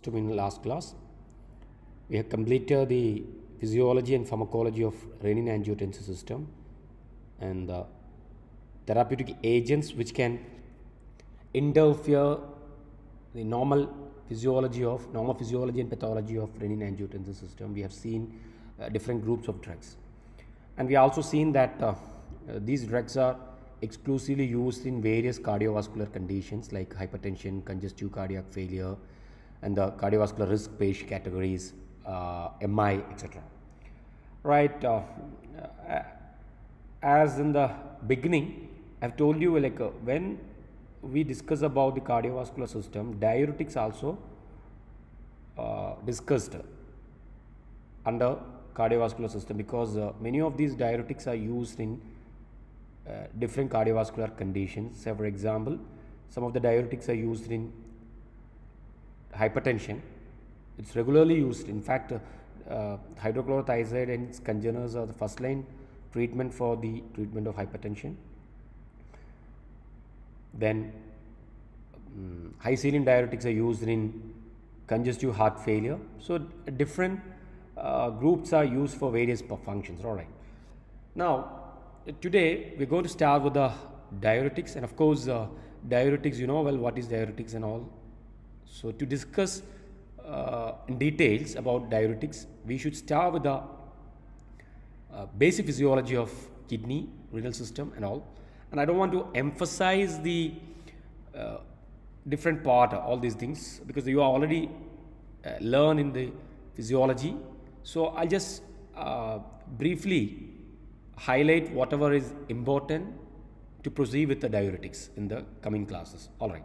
In last class, we have completed the physiology and pharmacology of renin-angiotensin system and the therapeutic agents which can interfere the normal physiology and pathology of renin-angiotensin system. We have seen different groups of drugs, and we also seen that these drugs are exclusively used in various cardiovascular conditions like hypertension, congestive cardiac failure, and the cardiovascular risk patient categories, MI, etc. Right. As in the beginning, I've told you when we discuss about the cardiovascular system, diuretics also discussed under cardiovascular system, because many of these diuretics are used in different cardiovascular conditions. Say for example, some of the diuretics are used in hypertension. It's regularly used. In fact, hydrochlorothiazide and its congeners are the first line treatment for the treatment of hypertension. Then high saline diuretics are used in congestive heart failure. So different groups are used for various functions. All right. Now today we're going to start with the diuretics, and of course diuretics, you know well what is diuretics and all. So to discuss in details about diuretics, we should start with the basic physiology of kidney, renal system and all. And I don't want to emphasize the different part, all these things, because you are already learn in the physiology. So I'll just briefly highlight whatever is important to proceed with the diuretics in the coming classes. All right.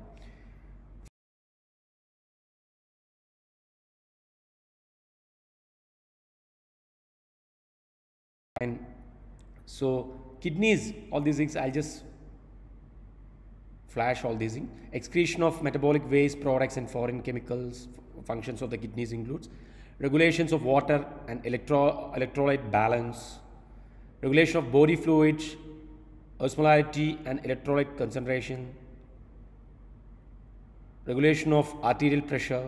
And so kidneys, all these things, I'll just flash all these things. Excretion of metabolic waste products and foreign chemicals. Functions of the kidneys includes regulations of water and electrolyte balance, regulation of body fluids, osmolarity and electrolyte concentration, regulation of arterial pressure,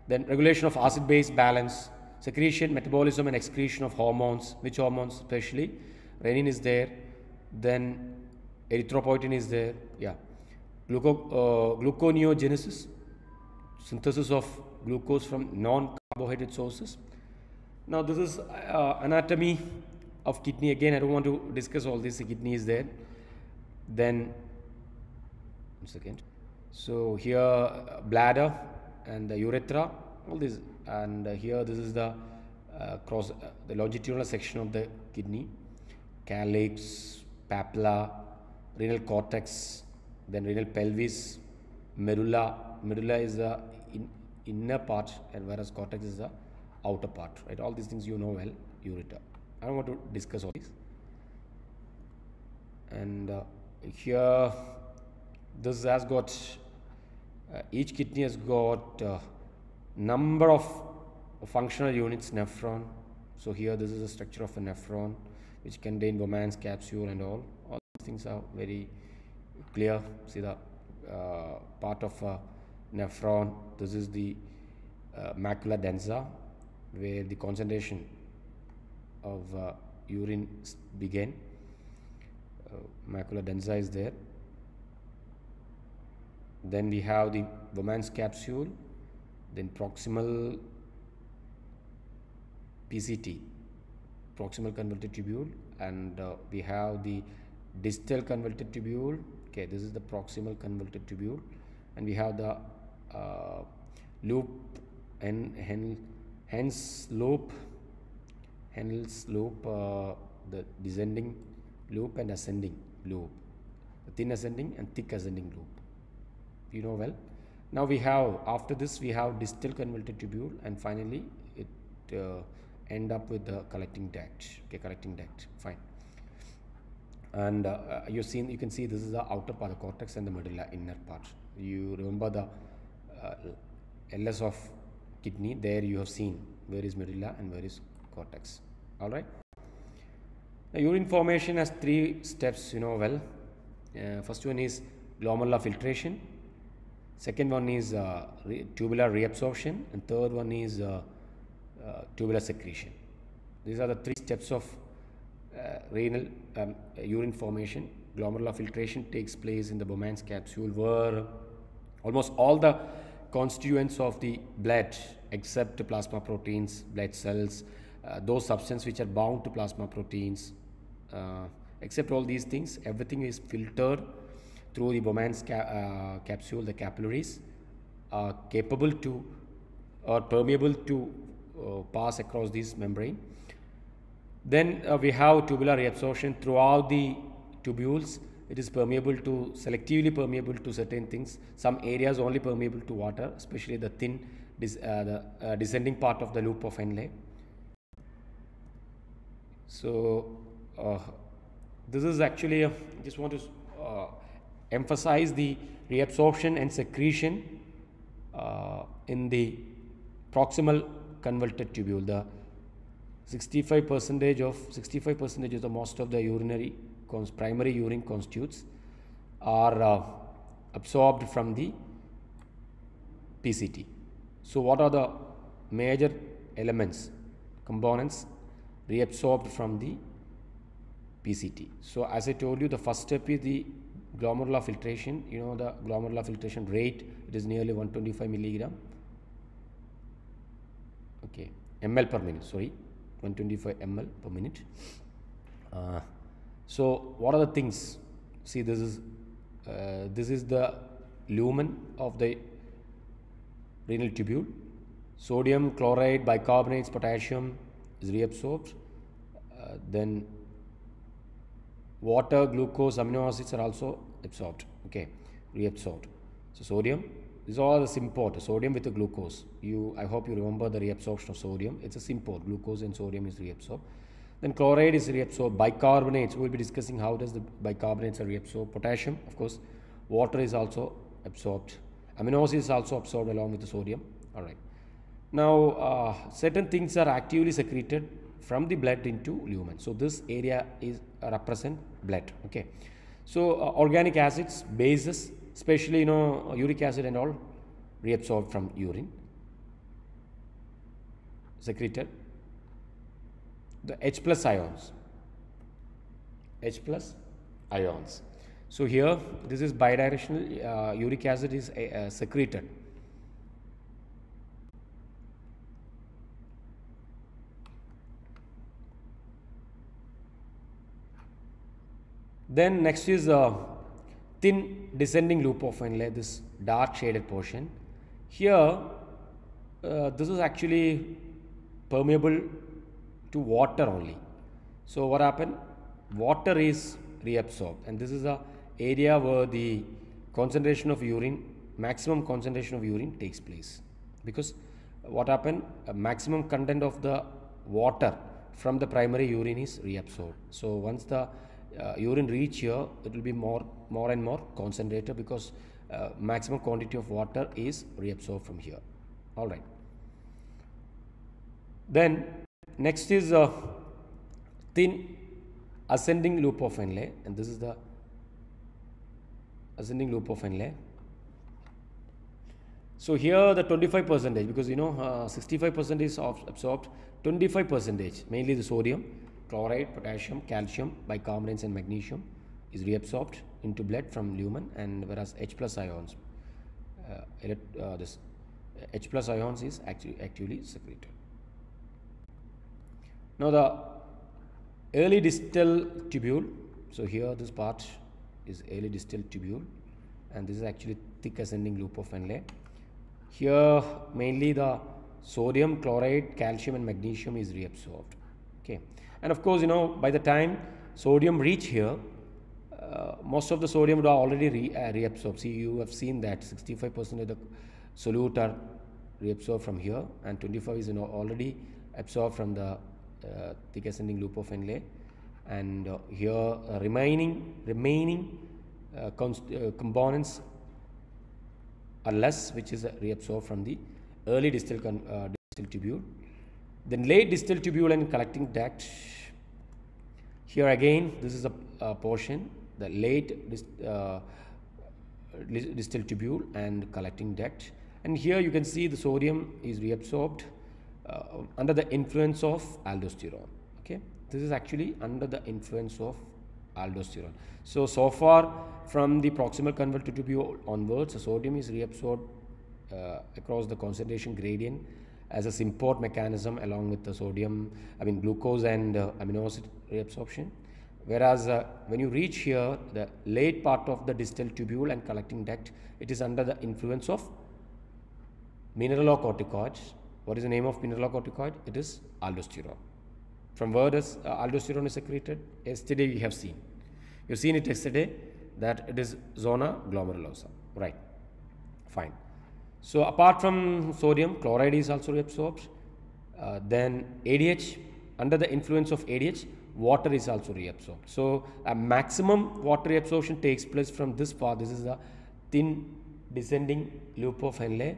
then regulation of acid-base balance, secretion, metabolism and excretion of hormones. Which hormones? Especially renin is there, then erythropoietin is there, yeah, gluconeogenesis, synthesis of glucose from non-carbohydrate sources. Now this is anatomy of kidney. Again, I don't want to discuss all this. The kidney is there. Then 1 second. So here bladder and the urethra, all this, and here this is the the longitudinal section of the kidney, calyx, papilla, renal cortex, then renal pelvis, medulla. Medulla is the inner part, and whereas cortex is the outer part, right? All these things you know well. Ureter, I don't want to discuss all these. And here this has got each kidney has got number of functional units, nephron. So here this is the structure of a nephron, which contain Bowman's capsule and all these things are very clear. See the part of nephron. This is the macula densa, where the concentration of urine began. Macula densa is there. Then we have the Bowman's capsule, then proximal PCT, proximal convoluted tubule, and we have the distal convoluted tubule. Okay, this is the proximal convoluted tubule, and we have the loop and Henle's loop, the descending loop and ascending loop, the thin ascending and thick ascending loop. You know well. Now we have, after this we have distal convoluted tubule, and finally it end up with the collecting duct. Okay, collecting duct. Fine. And you can see this is the outer part, the cortex, and the medulla, inner part. You remember the LS of kidney. There you have seen where is medulla and where is cortex. All right. Now, urine formation has 3 steps. You know well. First one is glomerular filtration. second one is tubular reabsorption, and third one is tubular secretion. These are the three steps of renal urine formation. Glomerular filtration takes place in the Bowman's capsule, where almost all the constituents of the blood, except plasma proteins, blood cells, those substances which are bound to plasma proteins, except all these things, everything is filtered through the Bowman's capsule. The capillaries are capable to or permeable to pass across this membrane. Then we have tubular reabsorption throughout the tubules. It is permeable to, selectively permeable to certain things. Some areas only permeable to water, especially the thin descending part of the loop of Henle. So this is actually I just want to emphasize the reabsorption and secretion in the proximal convoluted tubule. The 65% of the most of the urinary primary urine constitutes are absorbed from the PCT. So what are the major elements, components reabsorbed from the PCT? So as I told you, the first step is the glomerular filtration. You know the glomerular filtration rate, it is nearly 125 milligram, okay, ml per minute, sorry, 125 ml per minute. So what are the things? See, this is the lumen of the renal tubule. Sodium, chloride, bicarbonates, potassium is reabsorbed. Then water, glucose, amino acids are also absorbed, okay, reabsorbed. So sodium, these are all the symport, sodium with the glucose. I hope you remember the reabsorption of sodium. It's a symport, glucose and sodium is reabsorbed. Then chloride is reabsorbed. Bicarbonates, we will be discussing how does the bicarbonates are reabsorbed. Potassium, of course, water is also absorbed. Amino acids is also absorbed along with the sodium. All right. Now, certain things are actively secreted from the blood into lumen. So this area is represent blood. Okay. So organic acids, bases, especially uric acid and all, reabsorbed from urine, secreted. The H plus ions. So here this is bidirectional. Uric acid is secreted. Then next is thin descending loop of Henle, this dark shaded portion. Here this is actually permeable to water only. So what happened? Water is reabsorbed, and this is the area where the concentration of urine, maximum concentration of urine takes place. Because what happened? A maximum content of the water from the primary urine is reabsorbed. So once the urine reach here, it will be more and more concentrated, because maximum quantity of water is reabsorbed from here. All right. Then next is thin ascending loop of Henle, and this is the ascending loop of Henle. So here the 25%, because 65% is absorbed, 25%, mainly the sodium, chloride, potassium, calcium, bicarbonates and magnesium is reabsorbed into blood from lumen, and whereas H plus ions, this H plus ions is actively secreted. Now the early distal tubule. So here this part is early distal tubule, and this is actually thick ascending loop of Henle. Here mainly the sodium, chloride, calcium and magnesium is reabsorbed. Okay, and of course by the time sodium reach here, most of the sodium would are already reabsorbed. See, you have seen that 65% of the solute are reabsorbed from here, and 25 is already absorbed from the thick ascending loop of Henle, and here remaining components are less, which is reabsorbed from the early distal tubule. Then late distal tubule and collecting duct. Here again, this is a portion, the late distal tubule and collecting duct. And here you can see the sodium is reabsorbed under the influence of aldosterone. Okay, this is actually under the influence of aldosterone. So far from the proximal converter tubule onwards, the sodium is reabsorbed across the concentration gradient as a symport mechanism along with the glucose and amino acid reabsorption. Whereas when you reach here, the late part of the distal tubule and collecting duct, it is under the influence of mineralocorticoids. What is the name of mineralocorticoid? It is aldosterone. From where does aldosterone is secreted? Yesterday we have seen. You've seen it yesterday that it is zona glomerulosa. Right. Fine. So apart from sodium, chloride is also reabsorbed. Then ADH, under the influence of ADH, water is also reabsorbed. So a maximum water reabsorption takes place from this part. This is the thin descending loop of Henle.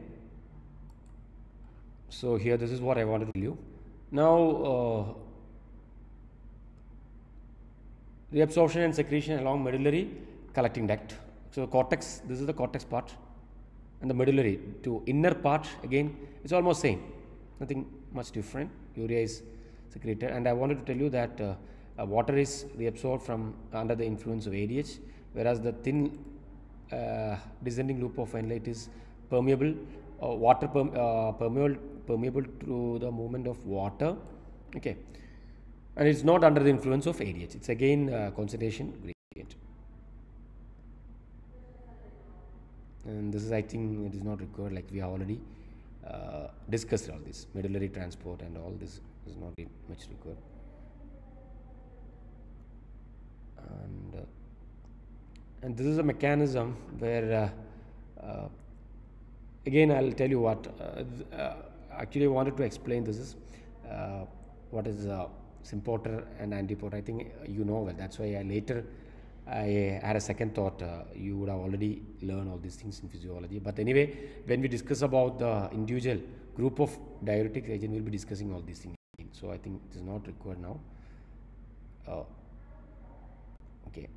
So here this is what I wanted to tell you. Now reabsorption and secretion along medullary collecting duct. So cortex, this is the cortex part, and the medullary to inner part, again it's almost same, nothing much different. Urea is secreted, and I wanted to tell you that water is reabsorbed from under the influence of ADH, whereas the thin descending loop of Henle, it is permeable, permeable through the movement of water. Okay, and it's not under the influence of ADH. It's again concentration gradient. And this is, I think, it is not required, like we have already discussed all this. Medullary transport and all this is not much required. And this is a mechanism where again I'll tell you what actually I wanted to explain. This is what is symporter and antiporter. I think you know well. That's why I had a second thought. You would have already learned all these things in physiology. But anyway, when we discuss about the individual group of diuretic agent, we'll be discussing all these things. So I think it is not required now. Okay.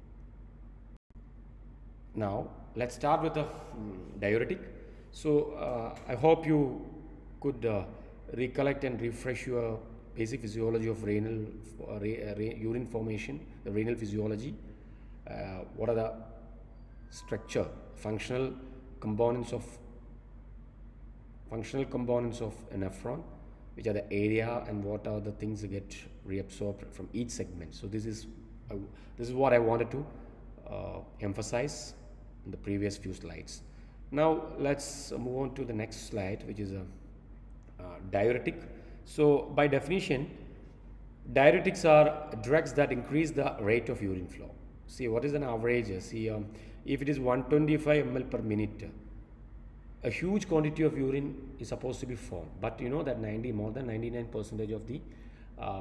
Now let's start with the diuretic. So I hope you could recollect and refresh your basic physiology of renal urine formation, the renal physiology. What are the structure, functional components of a nephron, which are the area, and what are the things that get reabsorbed from each segment. So this is what I wanted to emphasize in the previous few slides. Now let's move on to the next slide, which is a diuretic. So by definition, diuretics are drugs that increase the rate of urine flow. See, what is an average? See, if it is 125 ml per minute, a huge quantity of urine is supposed to be formed. But you know that more than 99% of the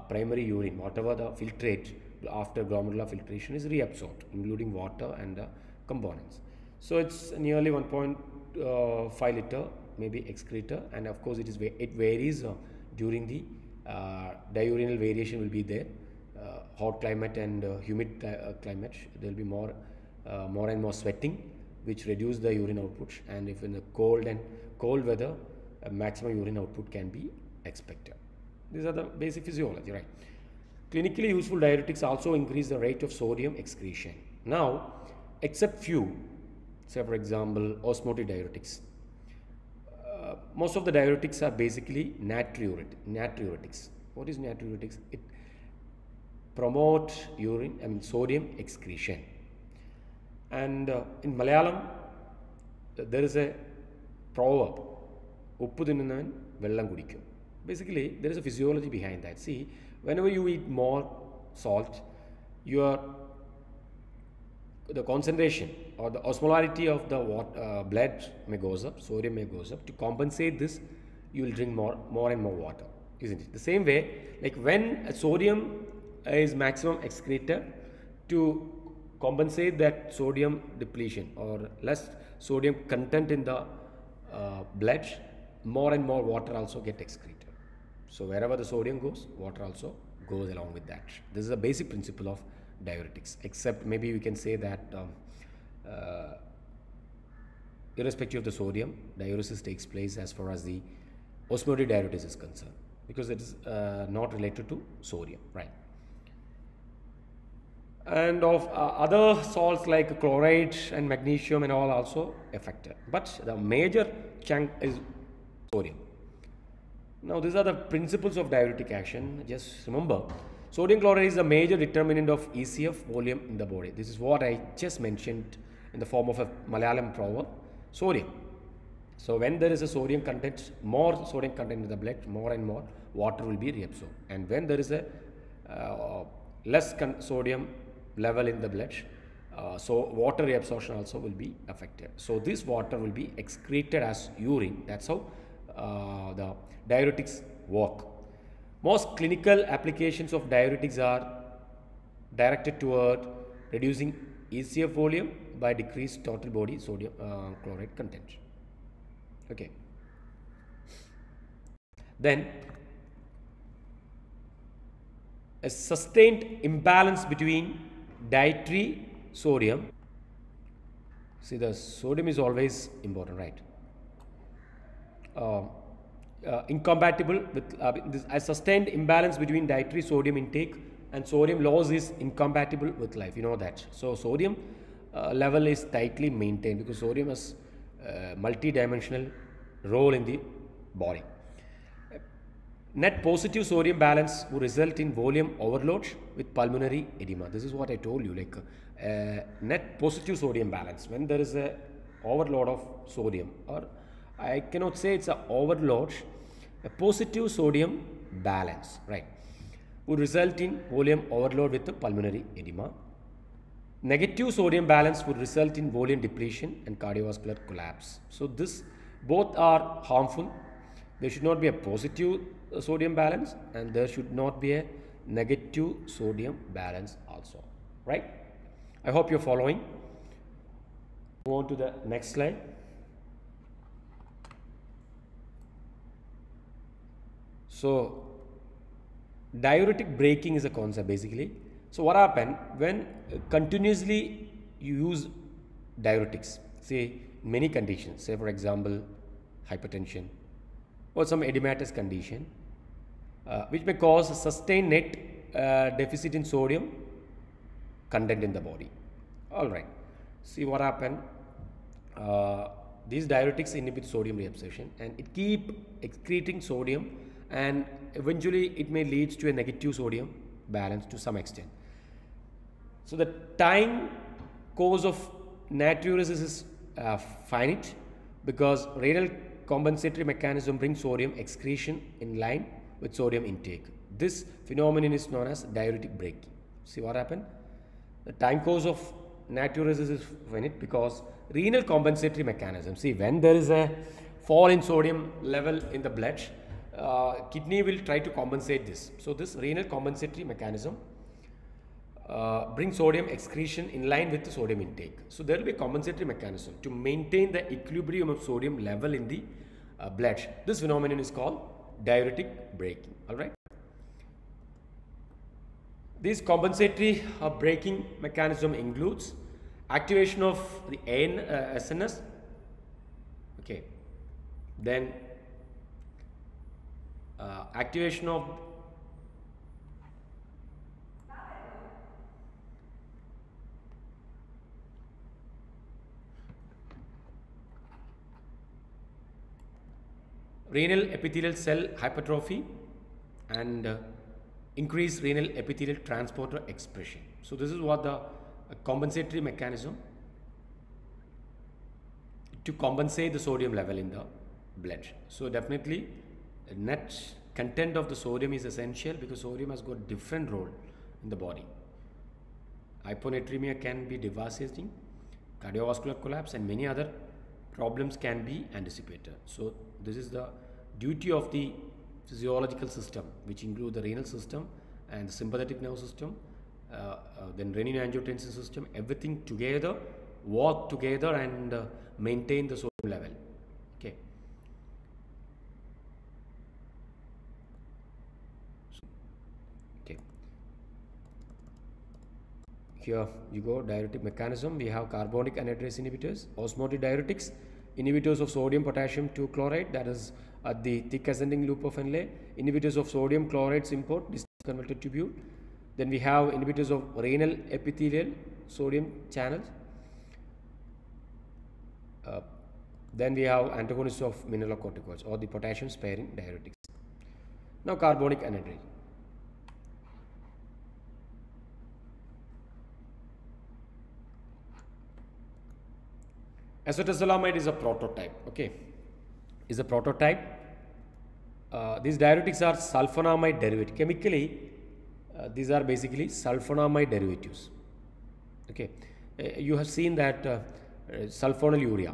primary urine, whatever the filtrate after glomerular filtration, is reabsorbed, including water and components. So it's nearly 1.5 liter, maybe excreta, and of course it varies during the diurnal variation will be there. Hot climate and humid climate, there will be more and more sweating, which reduce the urine output, and if in the cold weather, a maximum urine output can be expected. These are the basic physiology, right? Clinically useful diuretics also increase the rate of sodium excretion. Now, except few, say for example, osmotic diuretics. Most of the diuretics are basically natriuretics. What is natriuretics? It promote sodium excretion. And in Malayalam, there is a proverb, "Uppu thinnunnavan vellam kudikkum." Basically, there is a physiology behind that. See, whenever you eat more salt, the concentration or the osmolarity of the blood may goes up, sodium may goes up. To compensate this, you will drink more and more water, isn't it? The same way, like when sodium is maximum excreted, to compensate that sodium depletion or less sodium content in the blood, more and more water also get excreted. So wherever the sodium goes, water also goes along with that. This is a basic principle of diuretics, except maybe we can say that irrespective of the sodium, diuresis takes place as far as the osmotic diuresis is concerned, because it is not related to sodium, right? And of other salts like chloride and magnesium and all also affected, but the major chunk is sodium. Now these are the principles of diuretic action. Just remember, sodium chloride is the major determinant of ECF volume in the body. This is what I just mentioned in the form of a Malayalam proverb, sodium. So when there is a sodium content, more sodium content in the blood, more and more water will be reabsorbed. And when there is a less sodium level in the blood, so water reabsorption also will be affected. So this water will be excreted as urine. That's how the diuretics work. Most clinical applications of diuretics are directed toward reducing ECF volume by decreased total body sodium chloride content. Okay. Then a sustained imbalance between dietary sodium. See, the sodium is always important, right? Incompatible with a sustained imbalance between dietary sodium intake and sodium loss is incompatible with life. You know that. So sodium level is tightly maintained because sodium has multi-dimensional role in the body. Net positive sodium balance will result in volume overload with pulmonary edema. This is what I told you, like net positive sodium balance. When there is a overload of sodium, or I cannot say it's an overload, a positive sodium balance, right, would result in volume overload with the pulmonary edema. Negative sodium balance would result in volume depletion and cardiovascular collapse. So this both are harmful. There should not be a positive sodium balance and there should not be a negative sodium balance also, right? I hope you're following. Move on to the next slide. So diuretic braking is a concept basically. So what happens when continuously you use diuretics, say many conditions, say for example hypertension or some edematous condition, which may cause a sustained net deficit in sodium content in the body. All right, see what happened. These diuretics inhibit sodium reabsorption and it keep excreting sodium, and eventually it may lead to a negative sodium balance to some extent. So the time course of natriuresis is finite because renal compensatory mechanism brings sodium excretion in line with sodium intake. This phenomenon is known as diuretic braking. See what happened? The time course of natriuresis is finite because renal compensatory mechanism. See, when there is a fall in sodium level in the blood, kidney will try to compensate this. So this renal compensatory mechanism brings sodium excretion in line with the sodium intake. So there will be a compensatory mechanism to maintain the equilibrium of sodium level in the blood. This phenomenon is called diuretic braking. All right. This compensatory braking mechanism includes activation of the SNS. Okay. Then activation of renal epithelial cell hypertrophy and increased renal epithelial transporter expression. So this is what the compensatory mechanism to compensate the sodium level in the blood. So definitely the net content of the sodium is essential because sodium has got different role in the body. Hyponatremia can be devastating, cardiovascular collapse and many other problems can be anticipated. So this is the duty of the physiological system, which include the renal system and the sympathetic nerve system, then renin-angiotensin system, everything together, work together and maintain the sodium level. Okay. Okay. Here you go, diuretic mechanism. We have carbonic anhydrase inhibitors, osmotic diuretics, inhibitors of sodium potassium 2 chloride, that is at the thick ascending loop of Henle, inhibitors of sodium chloride import, this converted tubule. Then we have inhibitors of renal epithelial sodium channels. Then we have antagonists of mineralocorticoids or the potassium sparing diuretics. Now carbonic anhydrase. Acetozolamide is a prototype. Okay, is a prototype. These diuretics are sulfonamide derivative. Chemically, these are basically sulfonamide derivatives. Okay, you have seen that sulfonylurea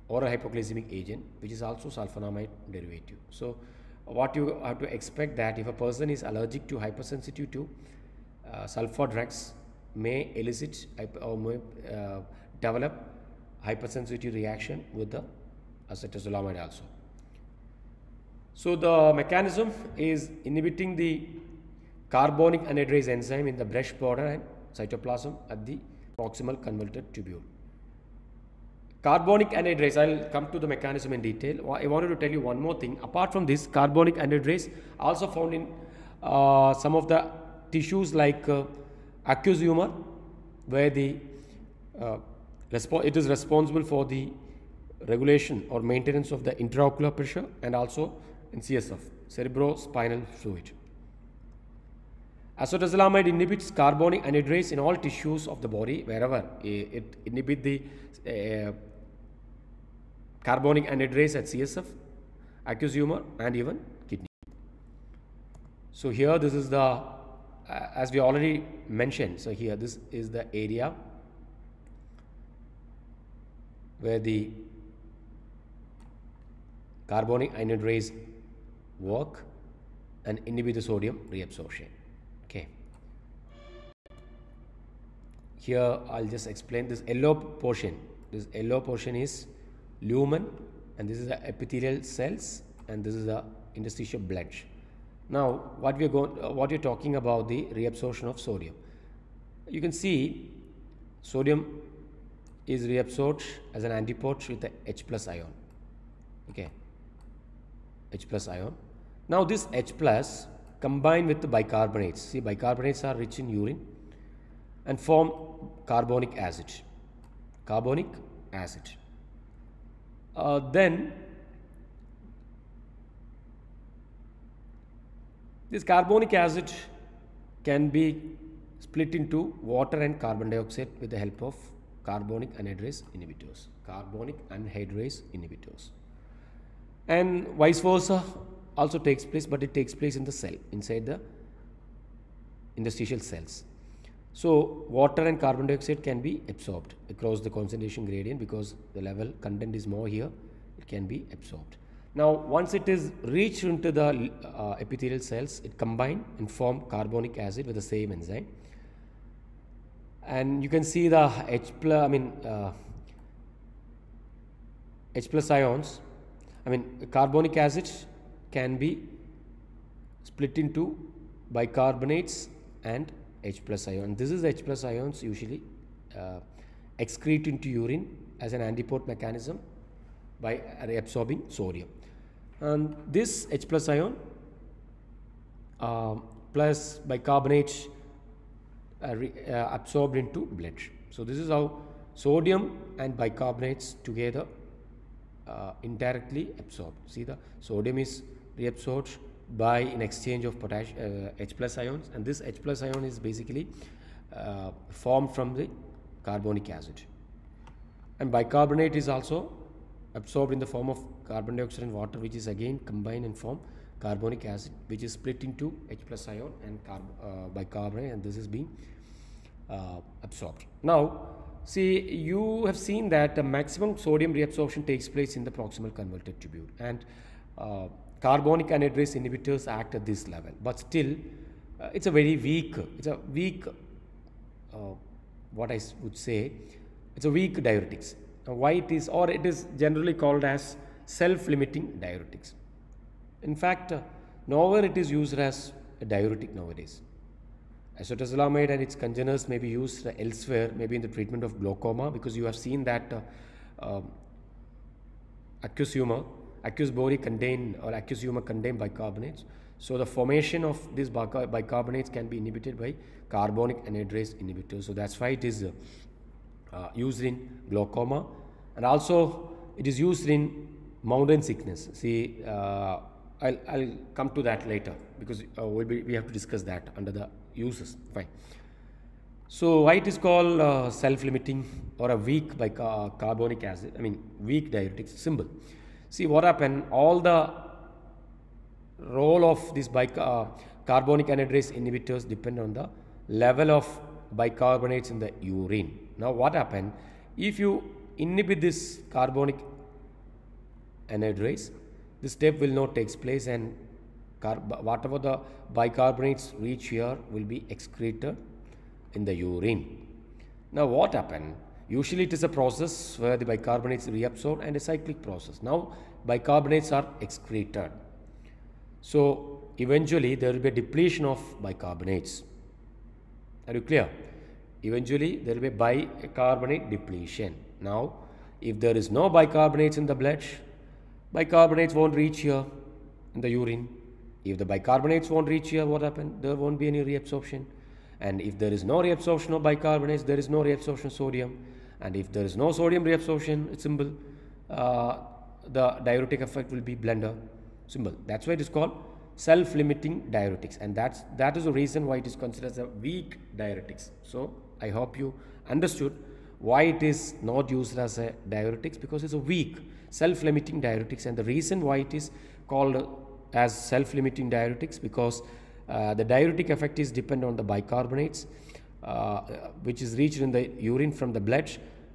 or a hypoglycemic agent, which is also sulfonamide derivative. So, what you have to expect that if a person is allergic to hypersensitive to sulfur drugs, may elicit or may develop hypersensitivity reaction with the acetozolamide also. So the mechanism is inhibiting the carbonic anhydrase enzyme in the brush border and cytoplasm at the proximal convoluted tubule. Carbonic anhydrase, I'll come to the mechanism in detail. I wanted to tell you one more thing. Apart from this, carbonic anhydrase also found in some of the tissues like aqueous humor, where the it is responsible for the regulation or maintenance of the intraocular pressure, and also in CSF, cerebrospinal fluid. Acetozolamide inhibits carbonic anhydrase in all tissues of the body wherever it inhibits the carbonic anhydrase at CSF, aqueous humor, and even kidney. So here this is the, as we already mentioned, so here this is the area where the carbonic anhydrase work and inhibit the sodium reabsorption. Okay. Here I'll just explain this yellow portion. This yellow portion is lumen, and this is the epithelial cells, and this is the interstitial blood. Now, what you're talking about the reabsorption of sodium. You can see sodium is reabsorbed as an antiport with the H plus ion. Okay, H plus ion. Now this H plus combined with the bicarbonates. See, bicarbonates are rich in urine and form carbonic acid. Carbonic acid. Then this carbonic acid can be split into water and carbon dioxide with the help of carbonic anhydrase inhibitors. Carbonic anhydrase inhibitors. And vice versa also takes place, but it takes place in the cell, inside the interstitial cells. So water and carbon dioxide can be absorbed across the concentration gradient because the level content is more here, it can be absorbed. Now once it is reached into the epithelial cells, it combine and form carbonic acid with the same enzyme. And you can see the H plus ions, carbonic acid can be split into bicarbonates and H plus ion. This is H plus ions usually excrete into urine as an antiport mechanism by reabsorbing sodium. And this H plus ion plus bicarbonate absorbed into blood. So this is how sodium and bicarbonates together indirectly absorbed. See, the sodium is reabsorbed by an exchange of H plus ions, and this H plus ion is basically formed from the carbonic acid. And bicarbonate is also absorbed in the form of carbon dioxide and water, which is again combined and form carbonic acid, which is split into H plus ion and bicarbonate, and this is being absorbed. Now see, you have seen that the maximum sodium reabsorption takes place in the proximal convoluted tubule, and carbonic anhydrase inhibitors act at this level, but still it's a weak what I would say, it's a weak diuretics. Why it is, or it is generally called as self-limiting diuretics. In fact, nowhere it is used as a diuretic nowadays. Acetozolamide and its congeners may be used elsewhere, maybe in the treatment of glaucoma, because you have seen that aqueous humor, aqueous body contain or aqueous humor contain bicarbonates. So the formation of these bicarbonates can be inhibited by carbonic anhydrase inhibitors. So that's why it is used in glaucoma, and also it is used in mountain sickness. See, I'll come to that later because we have to discuss that under the uses. Fine. So why it is called self-limiting or a weak by carbonic acid, I mean weak diuretics symbol. See what happened, all the role of these carbonic anhydrase inhibitors depend on the level of bicarbonates in the urine. Now what happened, if you inhibit this carbonic anhydrase, this step will not take place, and whatever the bicarbonates reach here will be excreted in the urine. Now what happened? Usually it is a process where the bicarbonates reabsorb and a cyclic process. Now bicarbonates are excreted. So eventually there will be a depletion of bicarbonates. Are you clear? Eventually there will be bicarbonate depletion. Now if there is no bicarbonates in the blood, bicarbonates won't reach here in the urine. If the bicarbonates won't reach here, what happened? There won't be any reabsorption. And if there is no reabsorption of bicarbonates, there is no reabsorption of sodium. And if there is no sodium reabsorption, it's simple. The diuretic effect will be blender. Simple. That's why it is called self-limiting diuretics. And that is the reason why it is considered as a weak diuretics. So I hope you understood why it is not used as a diuretics, because it's a weak self-limiting diuretics. And the reason why it is called as self-limiting diuretics, because the diuretic effect is dependent on the bicarbonates which is reached in the urine from the blood.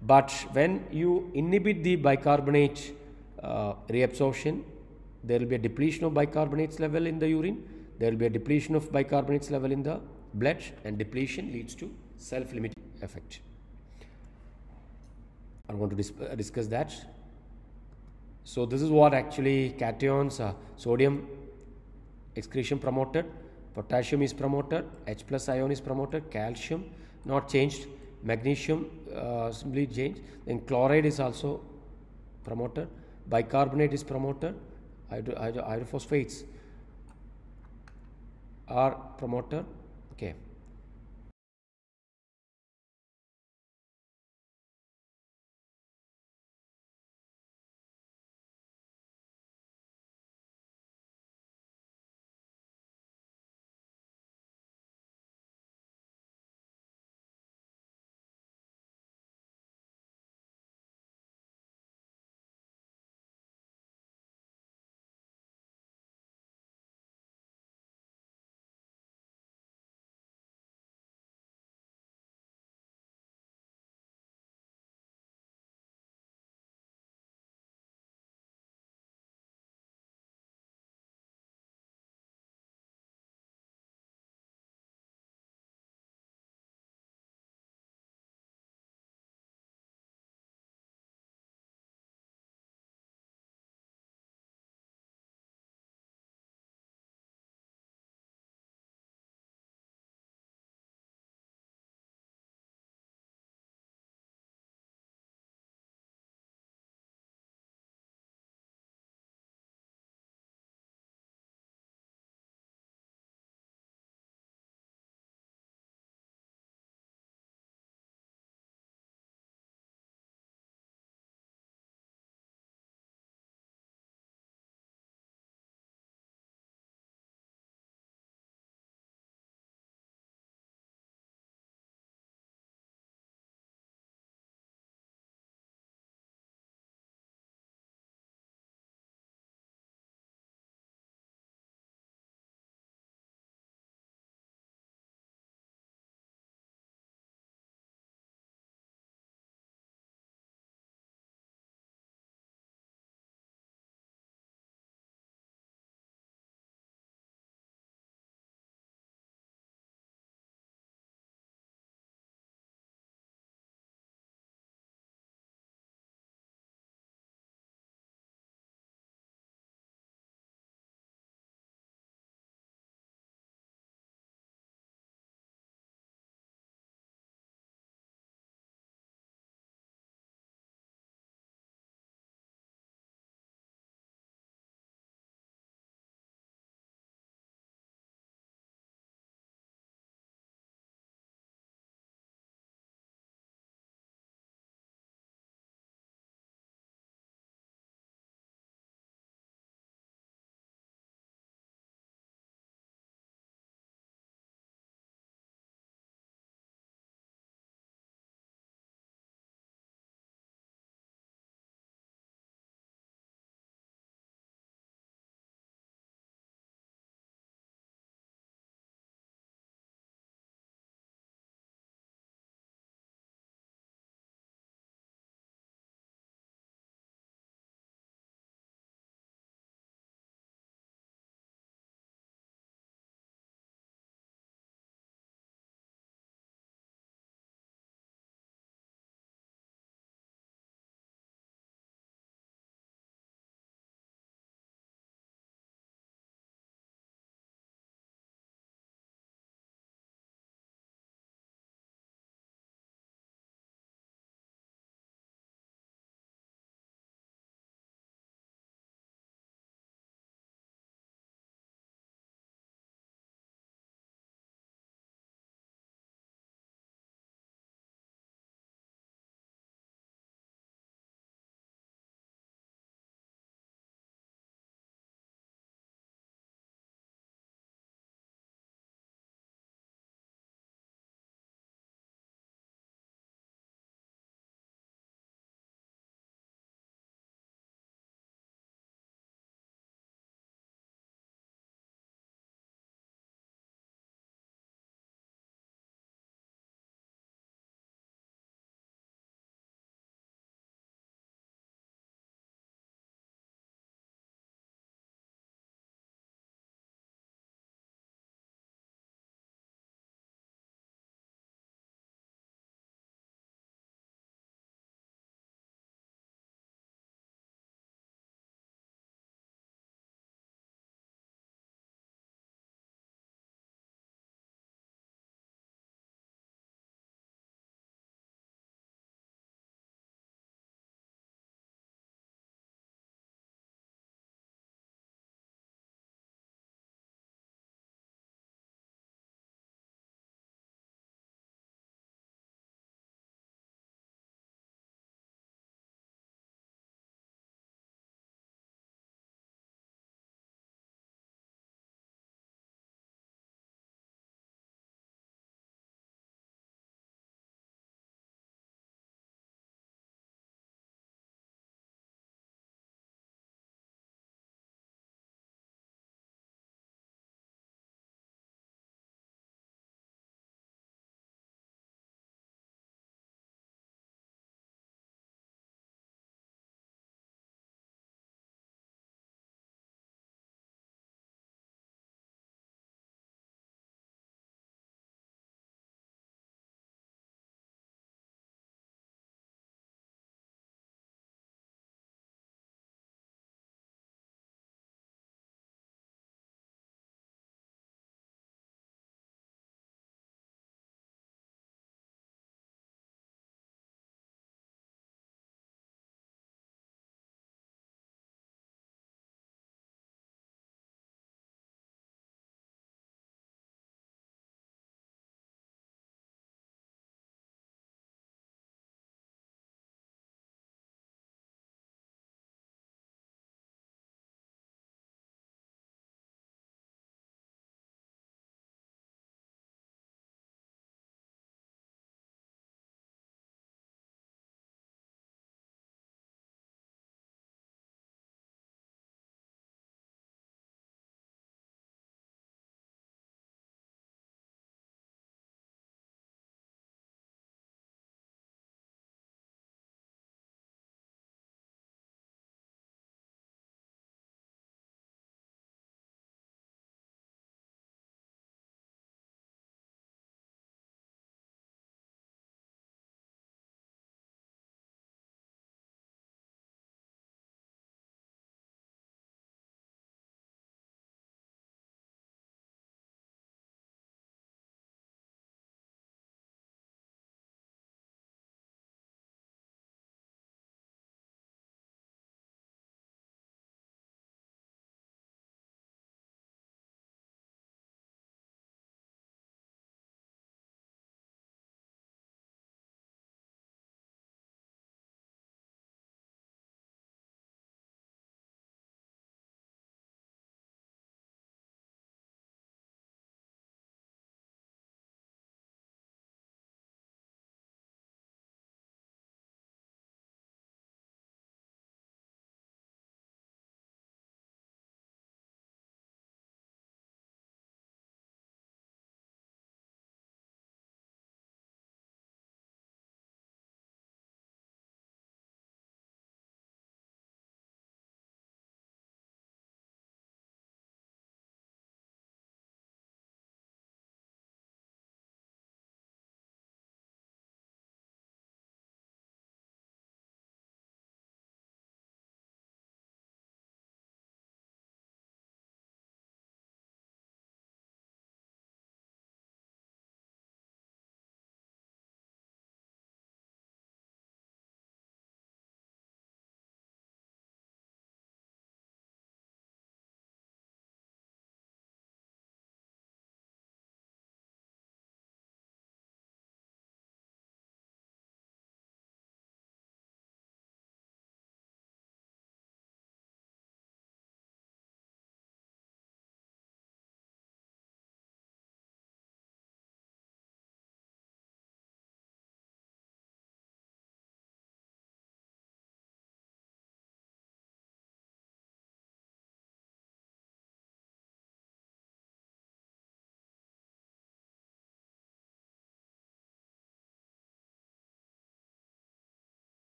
But when you inhibit the bicarbonate reabsorption, there will be a depletion of bicarbonates level in the urine, there will be a depletion of bicarbonates level in the blood, and depletion leads to self-limiting effect. I want to discuss that. So this is what actually cations, sodium excretion promoted, potassium is promoted, H plus ion is promoted, calcium not changed, magnesium simply changed, then chloride is also promoted, bicarbonate is promoted, hydrophosphates are promoted. Okay.